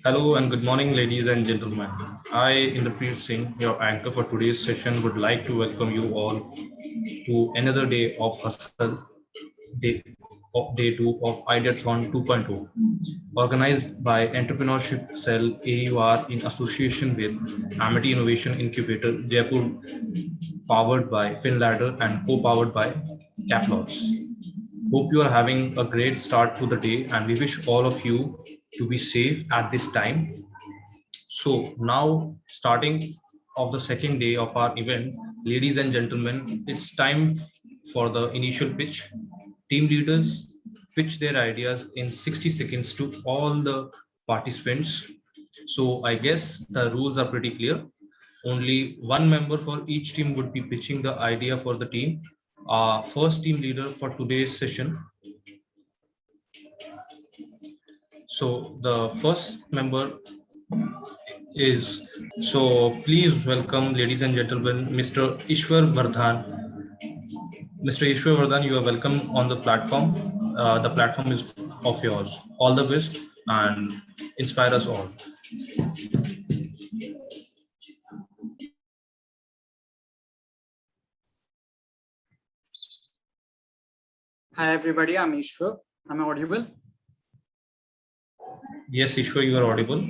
Hello and good morning, ladies and gentlemen. I, Inderpreet Singh, your anchor for today's session, would like to welcome you all to another day of Hustle, day 2 of Ideathon 2.0, organized by Entrepreneurship Cell AUR in association with Amity Innovation Incubator Jaipur, powered by FinLadder and co-powered by Caplots. Hope you are having a great start to the day, and we wish all of you to be safe at this time. So now, starting of the second day of our event, ladies and gentlemen, it's time for the initial pitch. Team leaders pitch their ideas in 60 seconds to all the participants. So I guess the rules are pretty clear. Only one member for each team would be pitching the idea for the team. First team leader for today's session. So the first member is, so please welcome, ladies and gentlemen, Mr. Ishwar Vardhan. Mr. Ishwar Vardhan, you are welcome on the platform. The platform is of yours. All the best and inspire us all. Hi everybody, I'm Ishwar. Am I audible? Yes, Ishwar, you are audible.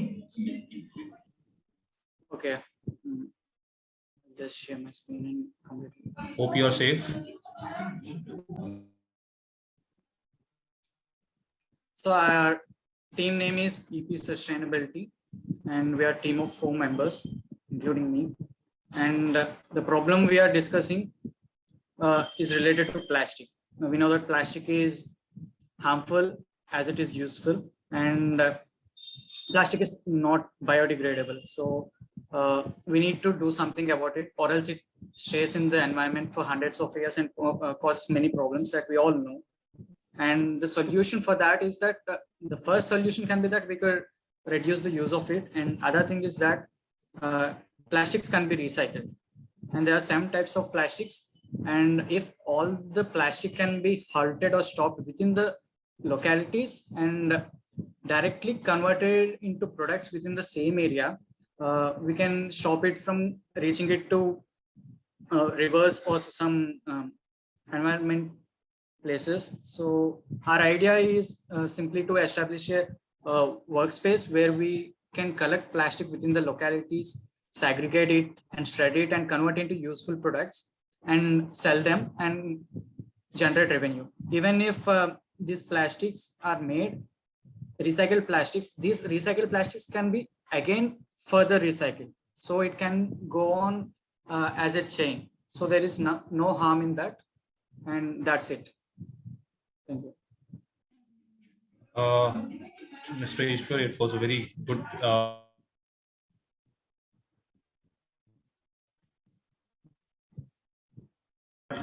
Okay. Just share my screen and completely. Hope you are safe. So our team name is PP Sustainability, and we are a team of 4 members, including me. And the problem we are discussing is related to plastic. Now, we know that plastic is harmful as it is useful, and plastic is not biodegradable. So we need to do something about it, or else it stays in the environment for hundreds of years and causes many problems that we all know. And the solution for that is that the first solution can be that we could reduce the use of it. And other thing is that plastics can be recycled. And there are some types of plastics. And if all the plastic can be halted or stopped within the localities and directly converted into products within the same area, we can stop it from reaching it to rivers or some environment places. So our idea is simply to establish a workspace where we can collect plastic within the localities, segregate it and shred it and convert it into useful products and sell them and generate revenue. Even if these plastics are made recycled plastics, these recycled plastics can be again further recycled. So it can go on as a chain. So there is no harm in that. And that's it. Thank you. Mr. Ishwar, it was a very good.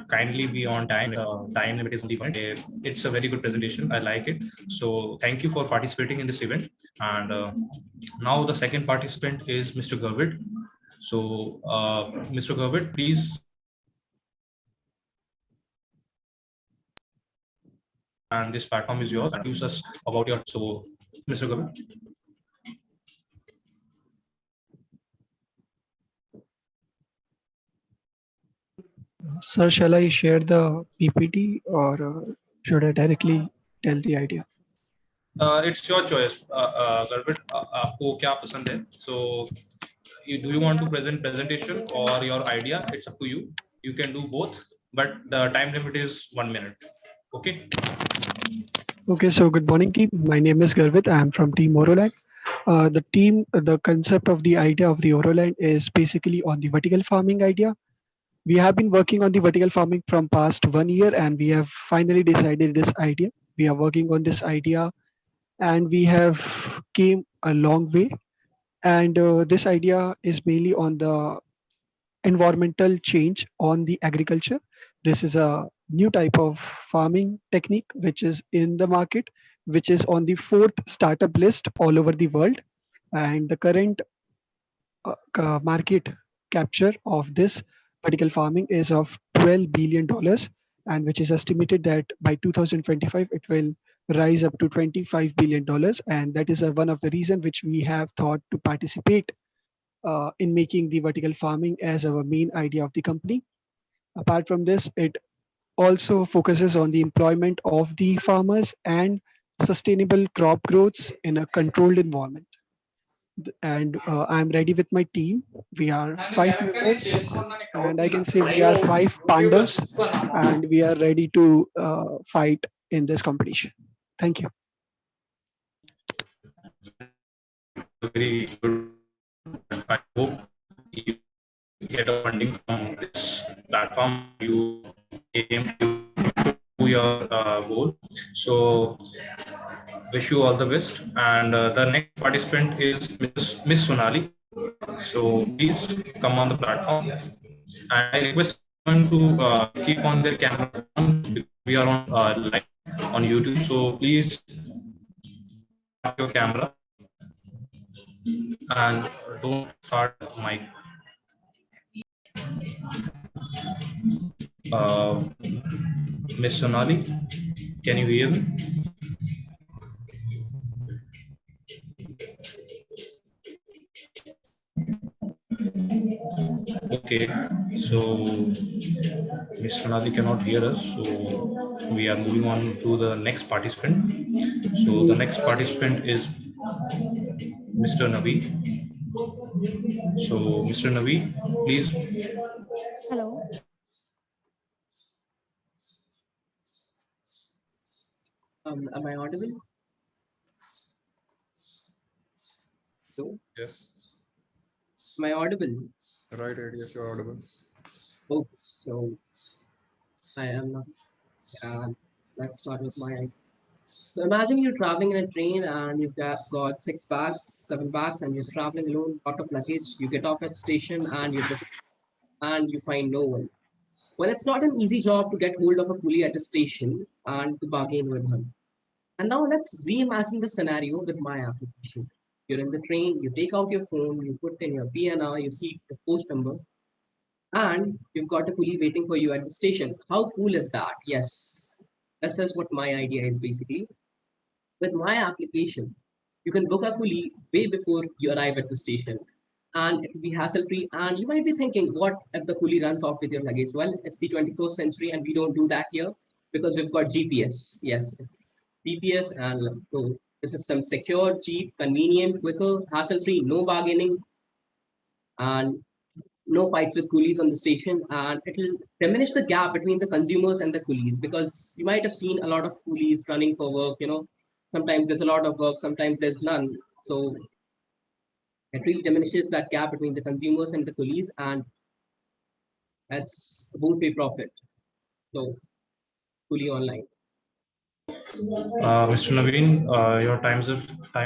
Kindly be on time. Time limit is only point. It's a very good presentation. I like it. So thank you for participating in this event. And now the second participant is Mr. Gurvit. So Mr. Gurvit, please. And this platform is yours. Introduce us about your. So, Mr. Gurvit. Sir, shall I share the PPT or should I directly tell the idea? It's your choice, Gurvit. आपको क्या पसंद है? So, do you want to present presentation or your idea? It's up to you. You can do both, but the time limit is 1 minute. Okay. Okay, so good morning, team. My name is Garvit. I am from Team Oroland. The concept of the idea of the Oroland is basically on the vertical farming idea. We have been working on the vertical farming from past 1 year, and we have finally decided this idea. We are working on this idea, and we have came a long way. And this idea is mainly on the environmental change on the agriculture. This is a new type of farming technique which is in the market, which is on the fourth startup list all over the world. And the current market capture of this vertical farming is of $12 billion, and which is estimated that by 2025 it will rise up to $25 billion. And that is one of the reasons which we have thought to participate in making the vertical farming as our main idea of the company. Apart from this, it also focuses on the employment of the farmers and sustainable crop growths in a controlled environment. And I'm ready with my team. We are 5 members, and I can say we are 5 Pandavs, and we are ready to fight in this competition. Thank you. Very good. I hope you get a funding from this platform. You aim to your goal. So wish you all the best. And the next participant is Miss Sonali. So please come on the platform. And I request everyone to keep on their camera on. We are on live on YouTube. So please have your camera and don't start mic. Miss Sonali, can you hear me? Okay, so Miss Sonali cannot hear us, so we are moving on to the next participant. So the next participant is Mr. Navi. So Mr. Navi, please. Hello. Am I audible? Hello? Yes. Am I audible? Right. Yes, you're audible. Oh, so I am not. Let's start with my. So imagine you're traveling in a train and you've got 6 bags, 7 bags, and you're traveling alone, lot of luggage. You get off at station and you find no one. Well, it's not an easy job to get hold of a coolie at a station and to bargain with him. And now let's reimagine the scenario with my application. You're in the train, you take out your phone, you put in your PNR, you see the post number, and you've got a coolie waiting for you at the station. How cool is that? Yes, this is what my idea is basically. With my application, you can book a coolie way before you arrive at the station, and it will be hassle-free. And you might be thinking, what if the coolie runs off with your luggage? Well, it's the 21st century, and we don't do that here because we've got GPS. Yes, GPS, and so the system secure, cheap, convenient, quicker, hassle-free, no bargaining, and no fights with coolies on the station, and it will diminish the gap between the consumers and the coolies, because you might have seen a lot of coolies running for work. Sometimes there's a lot of work, sometimes there's none. So it really diminishes that gap between the consumers and the coolies, and that's a both-way profit. So coolie online. Mr. Naveen, your time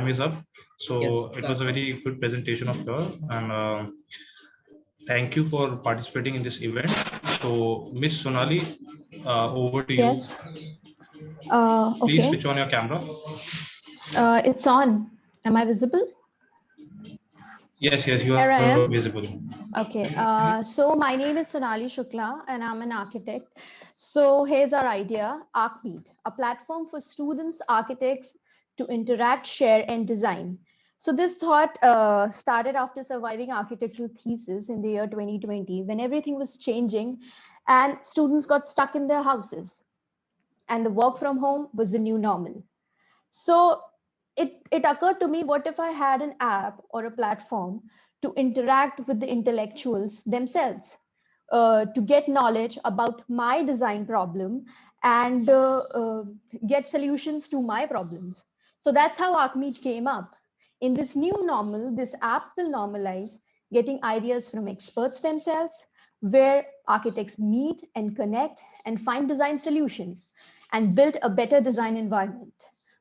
is up. So Yes, it was a very good presentation of yours, and thank you for participating in this event. So Miss Sonali, over to you. Yes. Please Okay. switch on your camera. It's on. Am I visible? Yes, you Here I are am. visible. Okay. So my name is Sonali Shukla and I'm an architect. So here's our idea, ArchMeet, a platform for students, architects to interact, share, and design. So this thought started after surviving architectural thesis in the year 2020, when everything was changing and students got stuck in their houses. And the work from home was the new normal. So it occurred to me, what if I had an app or a platform to interact with the intellectuals themselves, to get knowledge about my design problem and get solutions to my problems. So that's how ArchMeet came up. In this new normal, this app will normalize getting ideas from experts themselves, where architects meet and connect and find design solutions and build a better design environment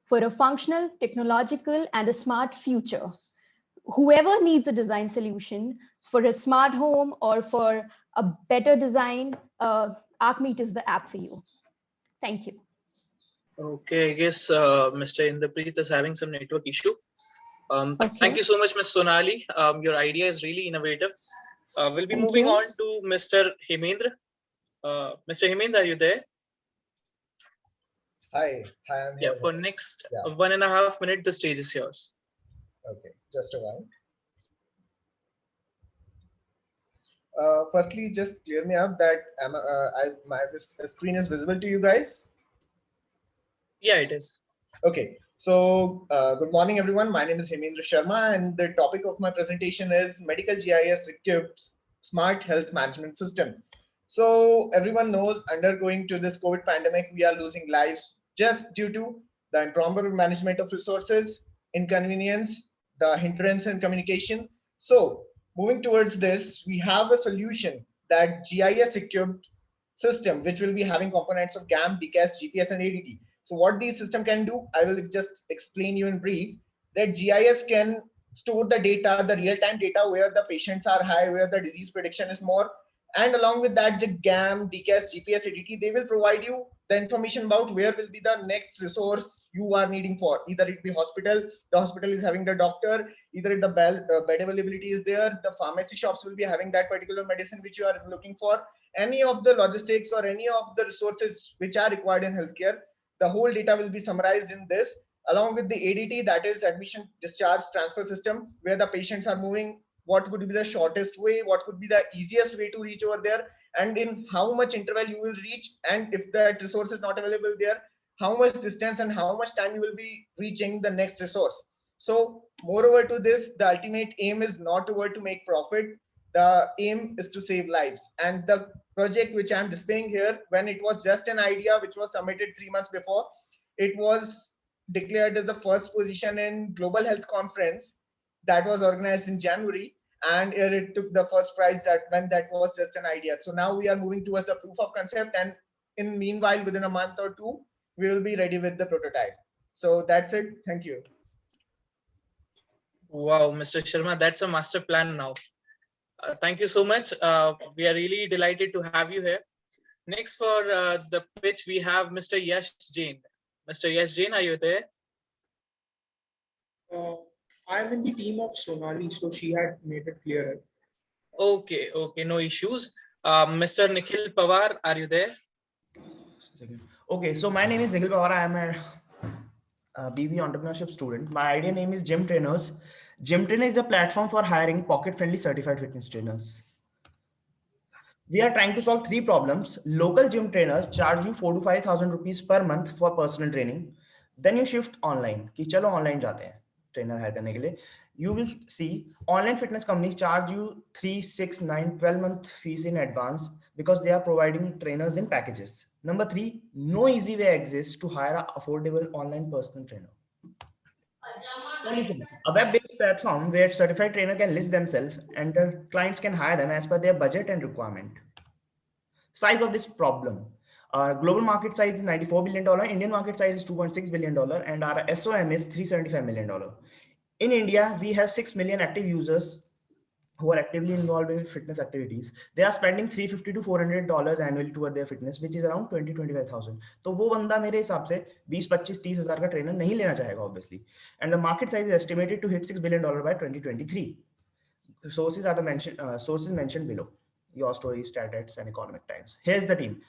for a functional, technological, and a smart future. Whoever needs a design solution for a smart home or for a better design, ArchMeet is the app for you. Thank you. Okay, I guess Mr. Inderpreet is having some network issue. Okay. Thank you so much, Ms. Sonali. Your idea is really innovative. We'll be Thank moving you. on to Mr. Hemendra. Mr. Hemendra, are you there? Hi, I'm Yeah, here. for next Yeah. 1.5 minutes, the stage is yours. Okay, just a while. Firstly, just clear me up that my screen is visible to you guys. Yeah, it is. Okay, so good morning, everyone. My name is Hemendra Sharma, and the topic of my presentation is medical GIS equipped smart health management system. So everyone knows, undergoing to this COVID pandemic, we are losing lives just due to the improper management of resources, inconvenience, the hindrance in communication. So moving towards this, we have a solution that GIS equipped system, which will be having components of GAM, DCAS, GPS, and ADT. So what these system can do, I will just explain you in brief. That GIS can store the data, the real-time data where the patients are high, where the disease prediction is more, and along with that, the GAM, DCAS, GPS, ADT, they will provide you the information about where will be the next resource you are needing for. Either it be hospital, the hospital is having the doctor, either the bed availability is there, the pharmacy shops will be having that particular medicine which you are looking for, any of the logistics or any of the resources which are required in healthcare, the whole data will be summarized in this, along with the ADT, that is admission discharge transfer system, where the patients are moving, what could be the shortest way, what could be the easiest way to reach over there, and in how much interval you will reach, and if that resource is not available there, how much distance and how much time you will be reaching the next resource. So moreover to this, the ultimate aim is not over to make profit, the aim is to save lives. And the project which I'm displaying here, when it was just an idea which was submitted 3 months before, it was declared as the first position in Global Health Conference that was organized in January, and it took the first prize that when that was just an idea. So now we are moving towards the proof of concept, and in meanwhile, within a month or two, we will be ready with the prototype. So that's it. Thank you. Wow, Mr. Sharma, that's a master plan now. Thank you so much. We are really delighted to have you here. Next for the pitch, we have Mr. Yash Jain. Mr. Yash Jain, are you there? I'm in the team of Sonali, so she had made it clear. Okay, no issues. Mr. Nikhil Pawar, are you there? Okay, so my name is Nikhil Pawar. I am a BB entrepreneurship student. My idea name is Gym Trainers. Gym Trainer is a platform for hiring pocket-friendly certified fitness trainers. We are trying to solve 3 problems. Local gym trainers charge you 4 to 5,000 rupees per month for personal training. Then you shift online. कि चलो online जाते हैं trainer hire करने के लिए. You will see online fitness companies charge you 3, 6, 9, 12 month fees in advance because they are providing trainers in packages. Number 3, no easy way exists to hire an affordable online personal trainer. Listen, a web-based platform where certified trainer can list themselves and the clients can hire them as per their budget and requirement. Size of this problem. Our global market size is $94 billion. Indian market size is $2.6 billion. And our SOM is $375 million. In India, we have 6 million active users who are actively involved in fitness activities. They are spending $350 to $400 annually toward their fitness, which is around 20-25,000. तो वो बंदा मेरे हिसाब से 20-25-30 हजार का trainer नहीं लेना चाहेगा obviously. And the market size is estimated to hit $6 billion by 2023. Sources are the sources mentioned below. Your Story, StatEds, and Economic Times. Here's the team.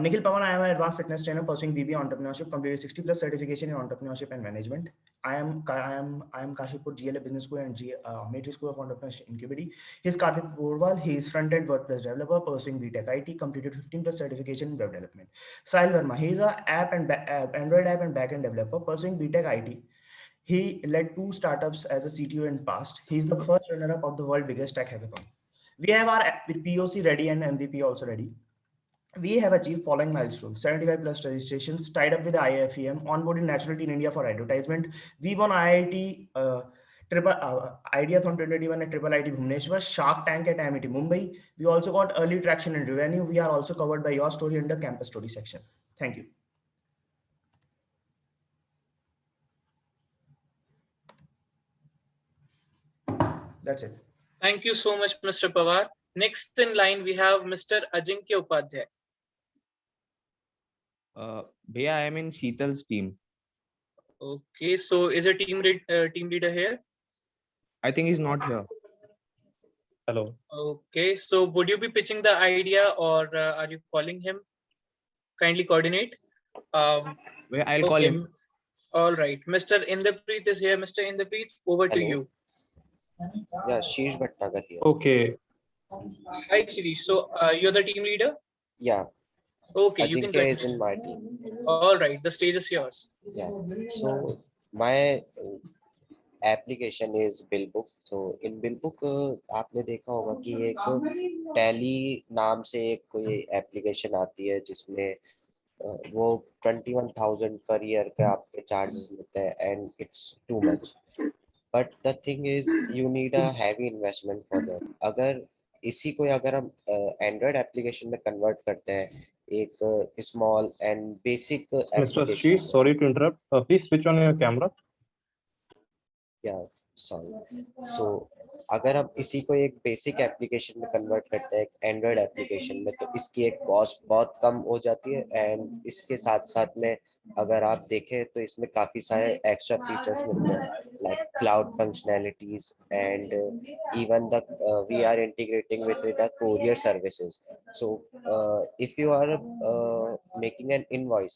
Nikhil Pawan, I am an advanced fitness trainer pursuing BB entrepreneurship, completed 60 plus certification in entrepreneurship and management. I am Kashipur GLA Business School and Matri School of Entrepreneurship in QBD. He's Karthik Porwal. He is front-end WordPress developer pursuing BTech IT, completed 15 plus certification in web development. Sahil Verma, he is an Android app and backend developer pursuing BTech IT. He led 2 startups as a CTO in past. He's the first runner-up of the world's biggest tech hackathon. We have our POC ready and MVP also ready. We have achieved following milestones: 75 plus registrations, tied up with the IIFEM, onboarded Naturality in India for advertisement. We won IIT Ideathon 2021 at IIT Bhubaneswar, Shark Tank at IIT Mumbai. We also got early traction in revenue. We are also covered by Your Story under Campus Story section. Thank you. That's it. Thank you so much, Mr. Pawar. Next in line, we have Mr. Ajinkya Upadhyay. Bhaiya, I am in Sheetal's team. Okay, so is a team leader here? I think he's not here. Hello. Okay, so would you be pitching the idea or are you calling him? Kindly coordinate. I'll call him. All right. Mr. Inderpreet is here. Mr. Inderpreet, over to you. Yeah, Sheesh Bhattnagar here. Okay. Hi, Shirish. So you're the team leader? Yeah. Okay, you can Ajinkya join. is in my team. All right. The stage is yours. Yeah. So my application is bill book. So in bill book आपने देखा होगा कि एक tally नाम से एक कोई application आती है जिसमें वो 21,000 पर ईयर के आपके चार्जेस लेते हैं and it's too much. But the thing is you need a heavy investment for that. अगर इसी को अगर हम एंड्रॉयड एप्लीकेशन में कन्वर्ट करते हैं एक small and basic Mr. Application. Ashish, sorry to interrupt. Please switch on your camera. Yeah, sorry. So अगर हम इसी को एक बेसिक एप्लीकेशन में कन्वर्ट करते हैं एंड्रॉयड एप्लीकेशन में तो इसकी एक कॉस्ट बहुत कम हो जाती है एंड इसके साथ साथ में अगर आप देखें तो इसमें काफ़ी सारे एक्स्ट्रा फीचर्स मिलते हैं like cloud functionalities and even the we are integrating with the courier services. So if you are making an invoice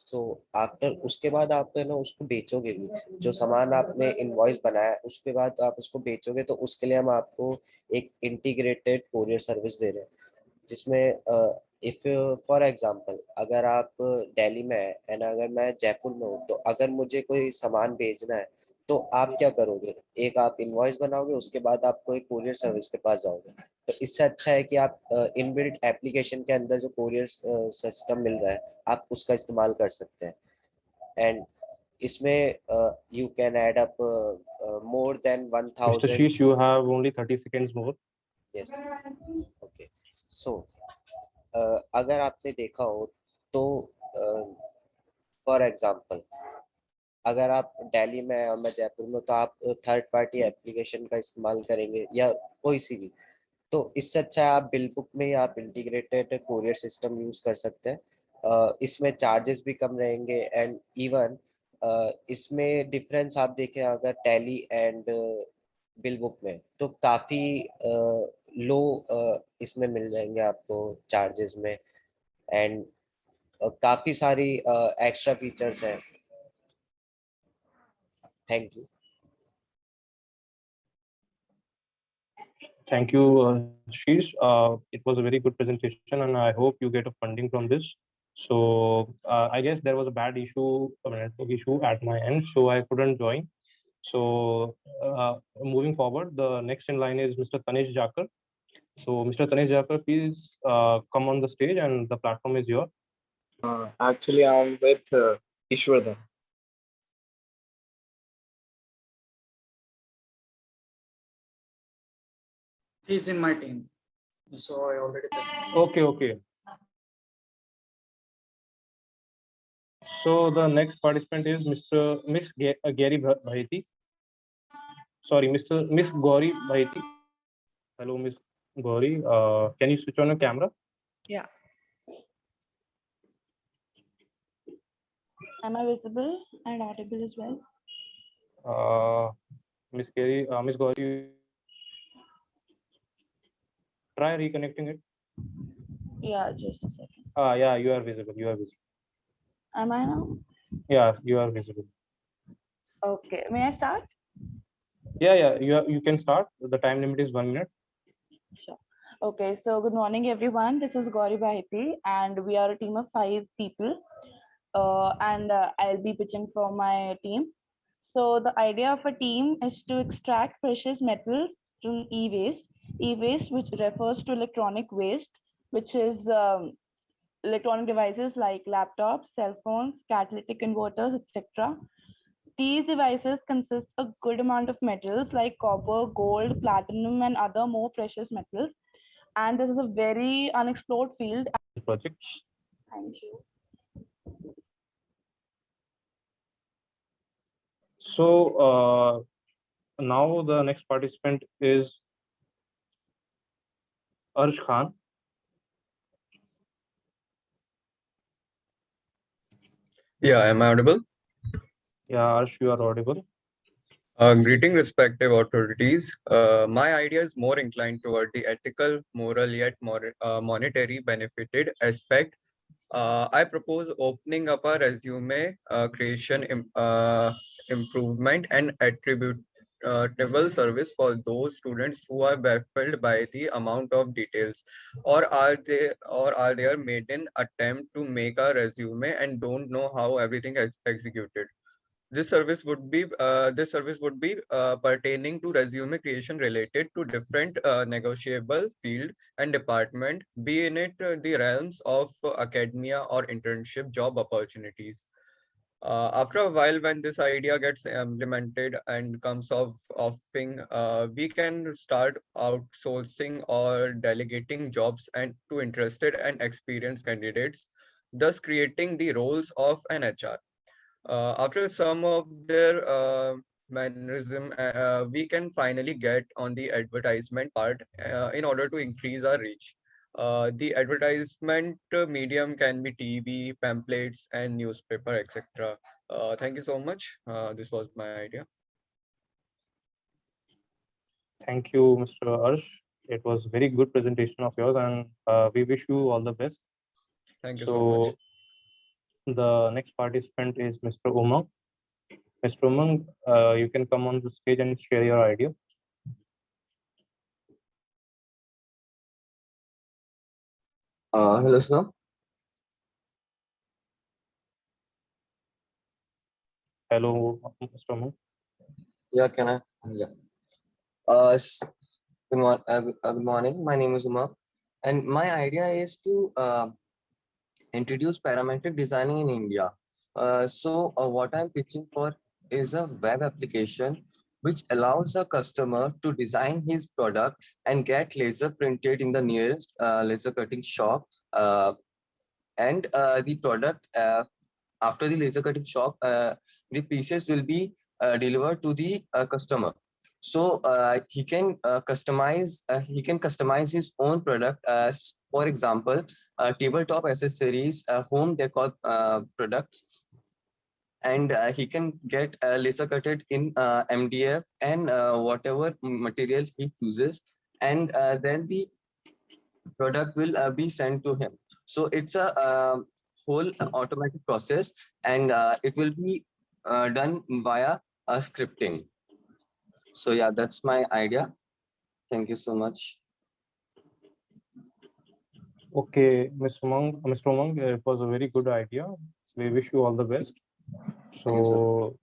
so after उसके बाद आप है ना उसको बेचोगे भी. जो सामान आपने इनवॉइस बनाया उसके बाद आप उसको बेचोगे तो उसके लिए हम आपको एक इंटीग्रेटेड कोरियर सर्विस दे रहे हैं जिसमें इफ फॉर एग्जांपल अगर आप दिल्ली में है एंड अगर मैं जयपुर में हूँ तो अगर मुझे कोई सामान भेजना है तो आप क्या करोगे, एक आप इनवॉइस बनाओगे उसके बाद आप कोई कोरियर सर्विस के पास जाओगे. तो इससे अच्छा है कि आप इनबिल्ट एप्लीकेशन के अंदर जो कोरियर सिस्टम मिल रहा है आप उसका इस्तेमाल कर सकते हैं एंड इसमें you can add up more than Mr. 1,000. Ashish, you have only 30 seconds more. Yes. Okay. So अगर आपने देखा हो तो फॉर एग्जांपल अगर आप दिल्ली में और मैं जयपुर में तो आप थर्ड पार्टी एप्लीकेशन का इस्तेमाल करेंगे या कोई सी भी. तो इससे अच्छा है आप बिलबुक में ही आप इंटीग्रेटेड कोरियर सिस्टम यूज कर सकते हैं. इसमें चार्जेस भी कम रहेंगे एंड इवन इसमें डिफरेंस आप देखें अगर टैली एंड बिलबुक में तो काफ़ी लो इसमें मिल जाएंगे आपको चार्जेस में एंड काफ़ी सारी एक्स्ट्रा फीचर्स हैं. Thank you. Thank you, Ashish. It was a very good presentation, and I hope you get a funding from this. So I guess there was a bad issue, a network issue at my end, so I couldn't join. So moving forward, the next in line is Mr. Tanish Jakar. So Mr. Tanish Jakar, please come on the stage, and the platform is yours. Actually, I'm with Ishwardhan. He's in my team. So I already presented. Okay. So the next participant is Miss Gary Bhaiti. Sorry, Miss Gauri Bhaiti. Hello, Miss Gauri. Can you switch on your camera? Yeah. Am I visible and audible as well? Miss Gauri, try reconnecting it. Yeah, just a second. Yeah, you are visible. Am I now? Yeah, you are visible. Okay. May I start? Yeah. You can start. The time limit is 1 minute. Sure. Okay. So good morning, everyone. This is Gauri Bahiti, and we are a team of 5 people. I'll be pitching for my team. So the idea of a team is to extract precious metals from e-waste. E-waste, which refers to electronic waste, which is electronic devices like laptops, cell phones, catalytic converters, etc. These devices consist a good amount of metals like copper, gold, platinum, and other more precious metals. And this is a very unexplored field. Projects. Thank you. So now the next participant is Arsh Khan. Yeah, am I audible? Yeah, Arsh, you are audible. Greeting respective authorities. My idea is more inclined toward the ethical, moral, yet more monetary benefited aspect I propose opening up a resume creation improvement and attributable service for those students who are baffled by the amount of details, or are their maiden attempt to make a resume and don't know how everything is executed. This service would be pertaining to resume creation related to different negotiable field and department, be in it the realms of academia or internship job opportunities. After a while, when this idea gets implemented and comes offing, we can start outsourcing or delegating jobs and to interested and experienced candidates, thus creating the roles of an HR. After some of their mannerism, we can finally get on the advertisement part in order to increase our reach. The advertisement medium can be TV, pamphlets, and newspaper, etc. Thank you so much. This was my idea. Thank you, Mr. Arsh. It was a very good presentation of yours, and we wish you all the best. Thank you so much. The next participant is Mr. Umang. Mr. Umang, you can come on the stage and share your idea. Hello, sir. Hello, Mr. Umang. Yeah, can I? Yeah. Good morning. My name is Umar, and my idea is to introduce parametric designing in India. What I'm pitching for is a web application which allows a customer to design his product and get laser printed in the nearest laser cutting shop. And the product, after the laser cutting shop, the pieces will be delivered to the customer. So he can customize his own product. For example, tabletop accessories, home decor products, and he can get laser cutted in MDF and whatever material he chooses, and then the product will be sent to him. So it's a whole automatic process, and it will be done via scripting. So yeah, that's my idea. Thank you so much. Okay, Mr. Umang, it was a very good idea. We wish you all the best. So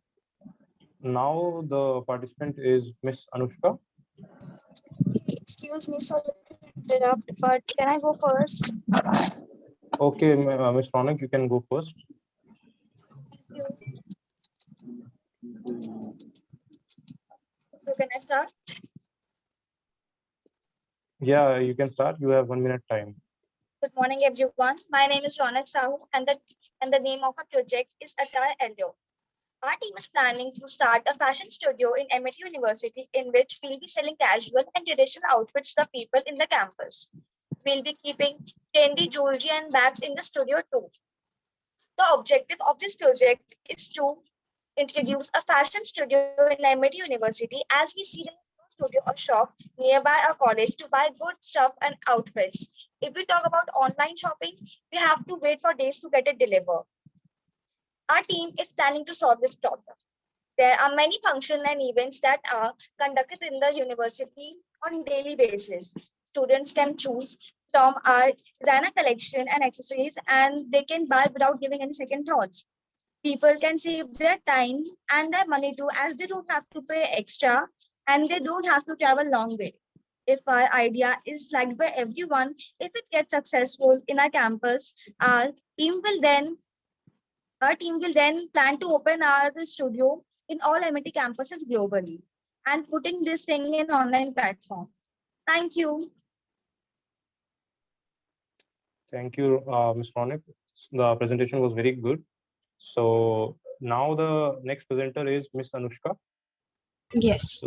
now the participant is Miss Anushka. Excuse me, sorry to interrupt, but can I go first? Okay, Ms. Ronak, you can go first. So can I start? Yeah, you can start. You have 1 minute time. Good morning, everyone. My name is Ronak Sahu, and the name of our project is Attire Elio. Our team is planning to start a fashion studio in MIT University, in which we'll be selling casual and traditional outfits to the people in the campus. We'll be keeping trendy jewelry and bags in the studio too. The objective of this project is to introduce a fashion studio in MIT University, as we see there is no studio or shop nearby our college to buy good stuff and outfits. If we talk about online shopping, we have to wait for days to get it delivered. Our team is planning to solve this problem. There are many functions and events that are conducted in the university on a daily basis. Students can choose from our designer collection and accessories, and they can buy without giving any second thoughts. People can save their time and their money too, as they don't have to pay extra and they don't have to travel long way. If our idea is liked by everyone, if it gets successful in our campus, our team will then plan to open our studio in all MIT campuses globally and putting this thing in online platform. Thank you. Thank you, Ms. Ronak. The presentation was very good. So now the next presenter is Miss Anushka. Yes.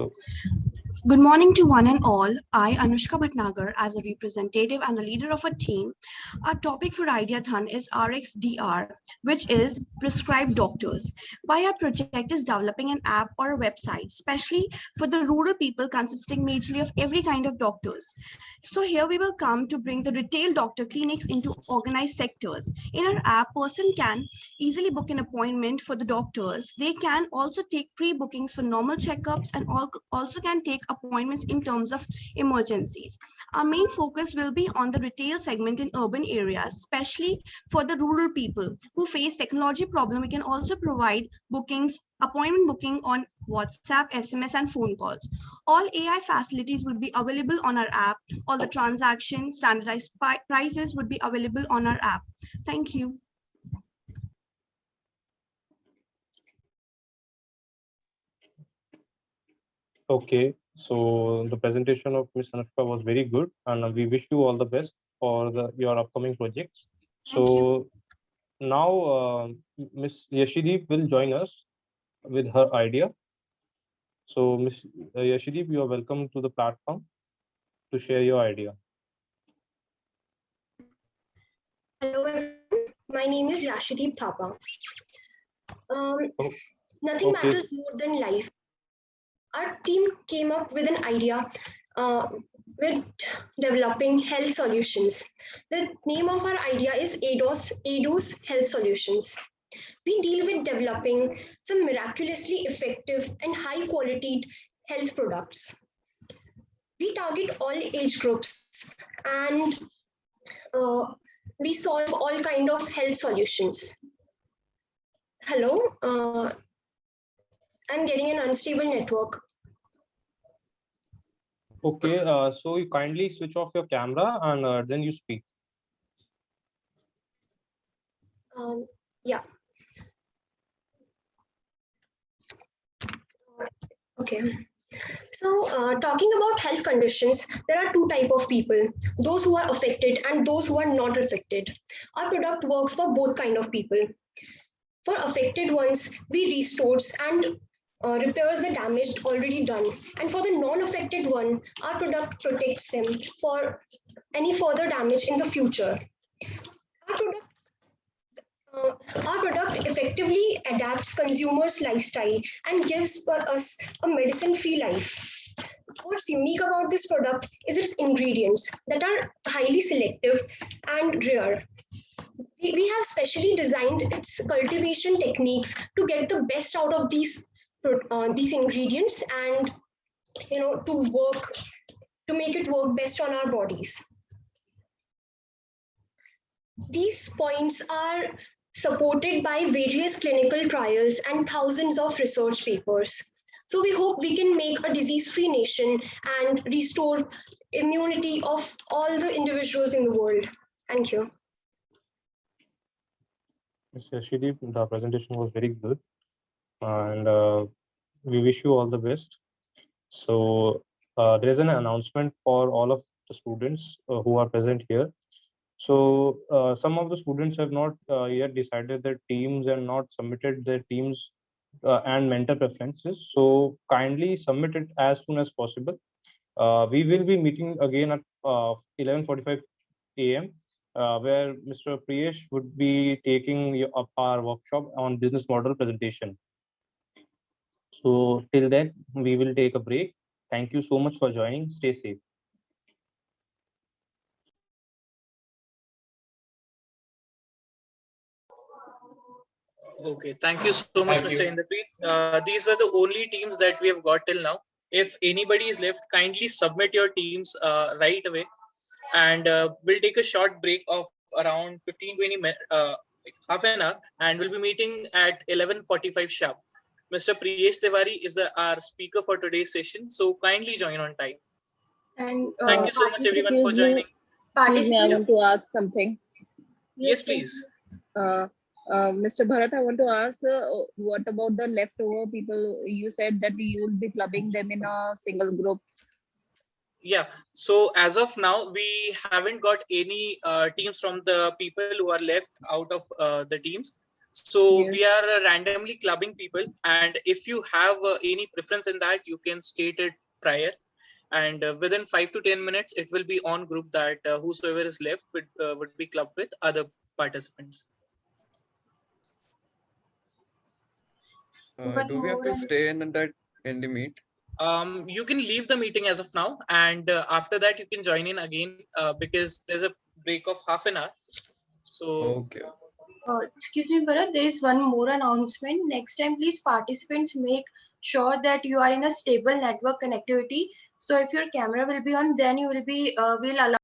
Good morning to one and all. I, Anushka Bhatnagar, as a representative and the leader of a team. Our topic for Ideathon is RxDR, which is prescribed doctors. Why our project is developing an app or a website, especially for the rural people consisting majorly of every kind of doctors. So here we will come to bring the retail doctor clinics into organized sectors. In our app, person can easily book an appointment for the doctors. They can also take pre-bookings for normal checkups and also can take appointments in terms of emergencies. Our main focus will be on the retail segment in urban areas, especially for the rural people who face technology problem. We can also provide bookings, appointment booking on WhatsApp, SMS, and phone calls. All AI facilities will be available on our app. All the transaction standardized prices would be available on our app. Thank you. Okay, so the presentation of Ms. Anushka was very good, and we wish you all the best for your upcoming projects. So now Ms. Yashideep will join us with her idea. So Ms. Yashideep, you are welcome to the platform to share your idea. Hello, everyone. My name is Yashideep Thapa. Nothing matters more than life. Our team came up with an idea with developing health solutions. The name of our idea is ADOS Health Solutions. We deal with developing some miraculously effective and high quality health products. We target all age groups and we solve all kind of health solutions. Hello, I'm getting an unstable network. Okay, so you kindly switch off your camera and then you speak. Yeah. Okay. So talking about health conditions, there are two types of people, those who are affected and those who are not affected. Our product works for both kind of people. For affected ones, we restores and repairs the damage already done. And for the non-affected one, our product protects them for any further damage in the future. Our product effectively adapts consumers' lifestyle and gives us a medicine-free life. What's unique about this product is its ingredients that are highly selective and rare. We have specially designed its cultivation techniques to get the best out of these ingredients and to make it work best on our bodies. These points are supported by various clinical trials and thousands of research papers. So we hope we can make a disease-free nation and restore immunity of all the individuals in the world. Thank you. Mr. Yashideep, the presentation was very good, and we wish you all the best. So there is an announcement for all of the students who are present here. So some of the students have not yet decided their teams and not submitted their teams and mentor preferences. So kindly submit it as soon as possible. We will be meeting again at 11:45 a.m. Where Mr. Priyesh would be taking up our workshop on business model presentation. So till then, we will take a break. Thank you so much for joining. Stay safe. Okay, thank you so much, Mr. Inderpreet. These were the only teams that we have got till now. If anybody is left, kindly submit your teams right away. And we'll take a short break of around 15-20 minutes, half an hour, and we'll be meeting at 11:45 sharp. Mr. Priyesh Tiwari is our speaker for today's session, so kindly join on time. And thank you so much, everyone, for joining. Excuse me, I want to ask something. Yes, please. Mr. Bharat, I want to ask, what about the leftover people? You said that you will be clubbing them in a single group. Yeah, so as of now, we haven't got any teams from the people who are left out of the teams. So we are randomly clubbing people, and if you have any preference in that, you can state it prior, And within 5 to 10 minutes, it will be on group that whosoever is left would be clubbed with other participants. Do we have to stay in the meet? You can leave the meeting as of now, and after that you can join in again because there's a break of half an hour. So okay. Excuse me, Bharat, there is one more announcement. Next time, please participants make sure that you are in a stable network connectivity. So if your camera will be on, then you will be will allow